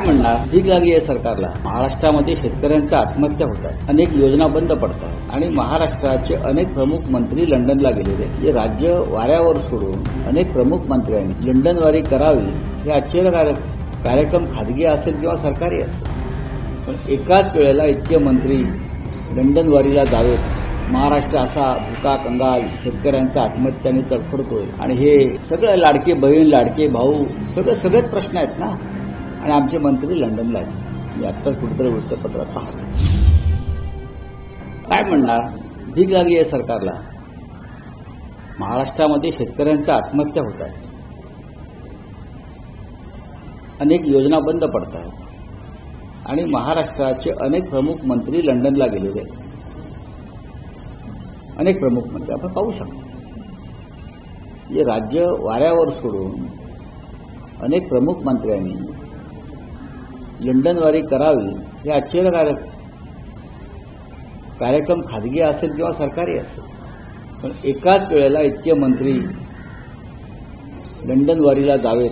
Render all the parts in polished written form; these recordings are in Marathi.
म्हणणार, भीक लागली आहे सरकारला. महाराष्ट्रामध्ये शेतकऱ्यांच्या आत्महत्या होत आहेत, अनेक योजना बंद पडतात आणि महाराष्ट्राचे अनेक प्रमुख मंत्री लंडनला गेलेले. जे राज्य वाऱ्यावर सोडून अनेक प्रमुख मंत्र्यांनी लंडनवारी करावी हे आश्चर्यकारक. कार्यक्रम खाजगी असेल किंवा सरकारी असेल, पण एकाच वेळेला इतके मंत्री लंडनवारीला जावेत. महाराष्ट्र असा भुका कंगाल शेतकऱ्यांच्या आत्महत्याने तडफडतोय आणि हे सगळं लाडके बहीण लाडके भाऊ सगळेच प्रश्न आहेत ना. आणि आमचे मंत्री लंडनला आहेत. मी आत्ताच कुठेतरी वृत्तपत्रात पाहतो. काय म्हणणार, भीक लागली आहे सरकारला. महाराष्ट्रामध्ये शेतकऱ्यांच्या आत्महत्या होत आहेत, अनेक योजना बंद पडतात आणि महाराष्ट्राचे अनेक प्रमुख मंत्री लंडनला गेलेले आहेत. अनेक प्रमुख मंत्री आपण पाहू शकतो. जे राज्य वाऱ्यावर सोडून अनेक प्रमुख मंत्र्यांनी लंडनवारी करावी हे आश्चर्यकारक. कार्यक्रम खाजगी असेल किंवा सरकारी असेल, पण एकाच वेळेला इतके मंत्री लंडनवारीला जावेत.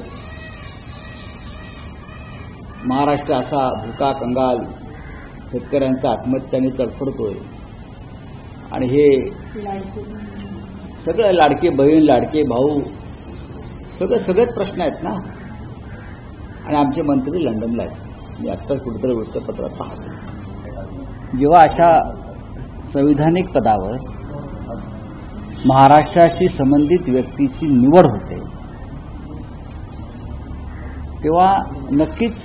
महाराष्ट्र असा भुका कंगाल शेतकऱ्यांच्या आत्महत्याने तडफडतोय आणि हे सगळं लाडके बहीण लाडके भाऊ सगळेच प्रश्न आहेत ना. आणि आमचे मंत्री लंडनला आहेत. मी आत्ताच कुठेतरी वृत्तपत्रात पाहतो. जेव्हा अशा संविधानिक पदावर महाराष्ट्राशी संबंधित व्यक्तीची निवड होते, तेव्हा नक्कीच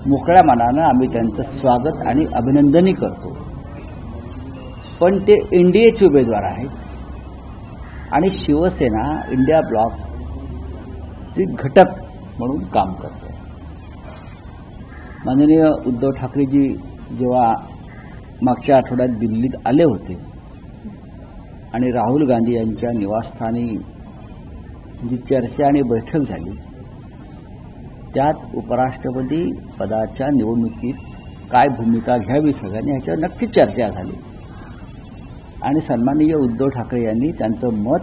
मोकळ्या मनानं आम्ही त्यांचं स्वागत आणि अभिनंदनही करतो. पण ते एनडीएचे उमेदवार आहेत आणि शिवसेना इंडिया ब्लॉकचे घटक म्हणून काम करते. माननीय उद्धव ठाकरेजी जेव्हा मागच्या आठवड्यात दिल्लीत आले होते आणि राहुल गांधी यांच्या निवासस्थानी जी चर्चा आणि बैठक झाली, त्यात उपराष्ट्रपती पदाच्या निवडणुकीत काय भूमिका घ्यावी सगळ्यांनी ह्याच्यावर नक्कीच चर्चा झाली. आणि सन्माननीय उद्धव ठाकरे यांनी त्यांचं मत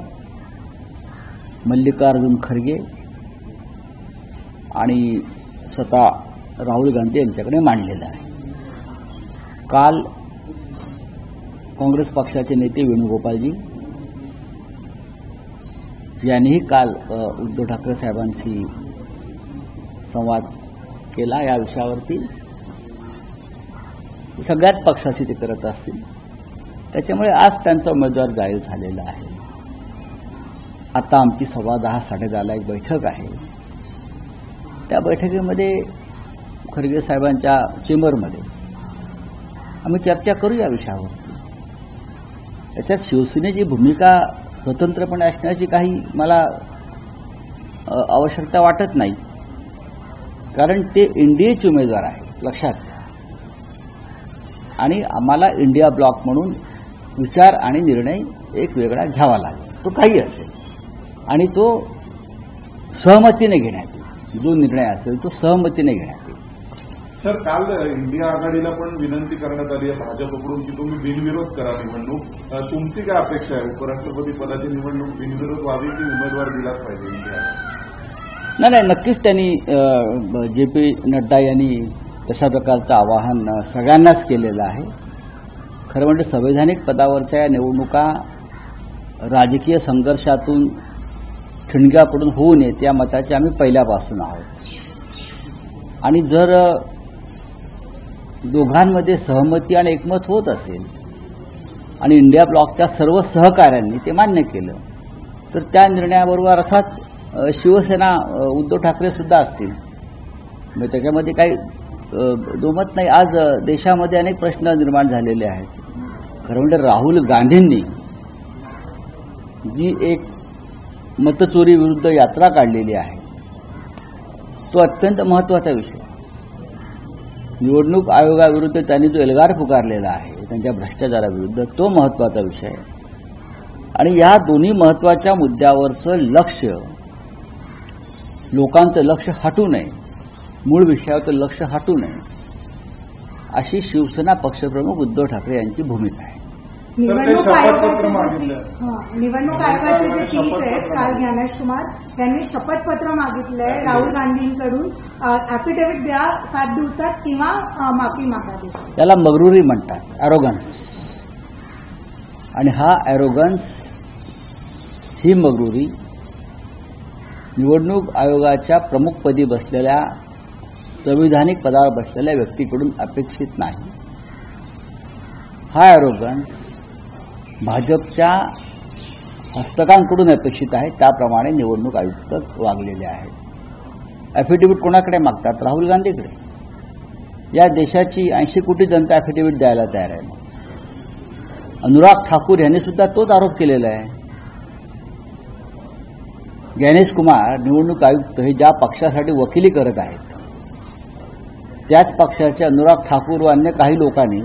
मल्लिकार्जुन खरगे आणि स्वतः राहुल गांधी यांच्याकडे मांडलेलं आहे. काल काँग्रेस पक्षाचे नेते वेणुगोपालजी यांनीही काल उद्धव ठाकरे साहेबांशी संवाद केला या विषयावरती. सगळ्याच पक्षाशी ते करत असतील, त्याच्यामुळे आज त्यांचा उमेदवार जाहीर झालेला आहे. आता आमची 10:15 10:30 एक बैठक आहे. त्या बैठकीमध्ये खरगे साहेबांच्या चेंबरमध्ये आम्ही चर्चा करू या विषयावरती. त्याच्यात शिवसेनेची भूमिका स्वतंत्रपणे असण्याची काही मला आवश्यकता वाटत नाही, कारण ते एनडीएचे उमेदवार आहेत, लक्षात घ्या. आणि आम्हाला इंडिया ब्लॉक म्हणून विचार आणि निर्णय एक वेगळा घ्यावा लागेल, तो काही असेल, आणि तो सहमतीने घेण्यात येईल. जो निर्णय असेल तो सहमतीने घेण्यात येईल. सर, काल इंडिया आघाडीला पण विनंती करण्यात आली आहे भाजपकडून की तुम्ही बिनविरोध करा निवडणूक. तुमची काय अपेक्षा आहे? उपराष्ट्रपती पदाची निवडणूक बिनविरोध व्हावी की उमेदवार दिलाच पाहिजे इंडिया? नाही, नक्कीच त्यांनी जे.पी. नड्डा यांनी तशा प्रकारचं आवाहन सगळ्यांनाच केलेलं आहे. खरं म्हणजे संवैधानिक पदावरच्या या निवडणुका राजकीय संघर्षातून ठिणग्या पडून होऊ नयेत या मताचे आम्ही पहिल्यापासून आहोत. आणि जर दोघांमध्ये सहमती आणि एकमत होत असेल आणि इंडिया ब्लॉकच्या सर्व सहकाऱ्यांनी ते मान्य केलं, तर त्या निर्णयाबरोबर अर्थात शिवसेना उद्धव ठाकरे सुद्धा असतील. म्हणजे त्याच्यामध्ये काही दोमत नाही. आज देशामध्ये अनेक प्रश्न निर्माण झालेले आहेत. खरं म्हणजे राहुल गांधींनी जी एक मतचोरी विरुद्ध यात्रा काढलेली आहे, तो अत्यंत महत्त्वाचा विषय. निवडणूक आयोगाविरुद्ध त्यांनी जो एल्गार पुकारलेला आहे त्यांच्या भ्रष्टाचाराविरुद्ध, तो महत्त्वाचा विषय आहे. आणि या दोन्ही महत्त्वाच्या मुद्द्यावरचं लक्ष, लोकांचं लक्ष हटू नये, मूळ विषयावरचं लक्ष हटू नये, अशी शिवसेना पक्षप्रमुख उद्धव ठाकरे यांची भूमिका आहे. निवडणूक आयोगाचे जे चीफ आहेत काल ज्ञानेश कुमार यांनी शपथपत्र मागितलंय राहुल गांधींकडून ऍफिडेव्हिट द्या 7 दिवसात किंवा माफी मागावी. त्याला मगरुरी म्हणतात, ॲरोगन्स. आणि हा ॲरोगन्स, ही मगरुरी निवडणूक आयोगाच्या प्रमुखपदी बसलेल्या, संविधानिक पदावर बसलेल्या व्यक्तीकडून अपेक्षित नाही. हा ॲरोगन्स भाजपच्या हस्तकांकडून अपेक्षित आहे. त्याप्रमाणे निवडणूक आयुक्त वागलेले आहेत. ॲफिडेव्हिट कोणाकडे मागतात? राहुल गांधीकडे. या देशाची 80 कोटी जनता ॲफिडेव्हिट द्यायला तयार आहे. अनुराग ठाकूर यांनी सुद्धा तोच आरोप केलेला आहे. ज्ञानेश कुमार निवडणूक आयुक्त हे ज्या पक्षासाठी वकिली करत आहेत, त्याच पक्षाचे अनुराग ठाकूर व अन्य काही लोकांनी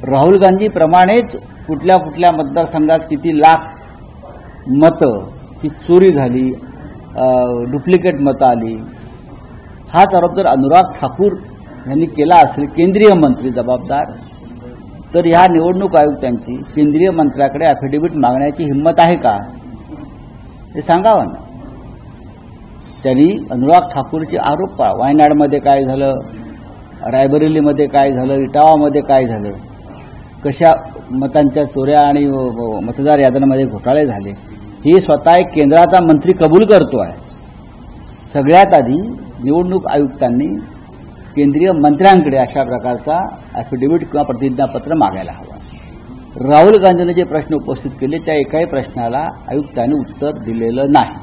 राहुल गांधीप्रमाणेच कुठल्या कुठल्या मतदारसंघात किती लाख मतं चोरी झाली, डुप्लिकेट मतं आली, हाच आरोप जर अनुराग ठाकूर यांनी केला असेल, केंद्रीय मंत्री जबाबदार, तर ह्या निवडणूक आयुक्तांची केंद्रीय मंत्र्याकडे ॲफिडेव्हिट मागण्याची हिंमत आहे का? हे सांगावं ना. त्यांनी अनुराग ठाकूरचे आरोप पहा. वायनाडमध्ये काय झालं, रायबरेलीमध्ये काय झालं, इटावामध्ये काय झालं, कशा मतांच्या चोऱ्या आणि मतदार याद्यांमध्ये घोटाळे झाले, हे स्वतः एक केंद्राचा मंत्री कबूल करतो आहे. सगळ्यात आधी निवडणूक आयुक्तांनी केंद्रीय मंत्र्यांकडे अशा प्रकारचा ॲफिडेव्हिट किंवा प्रतिज्ञापत्र मागायला हवं. राहुल गांधींनी जे प्रश्न उपस्थित केले त्या एकाही प्रश्नाला आयुक्तांनी उत्तर दिलेलं नाही.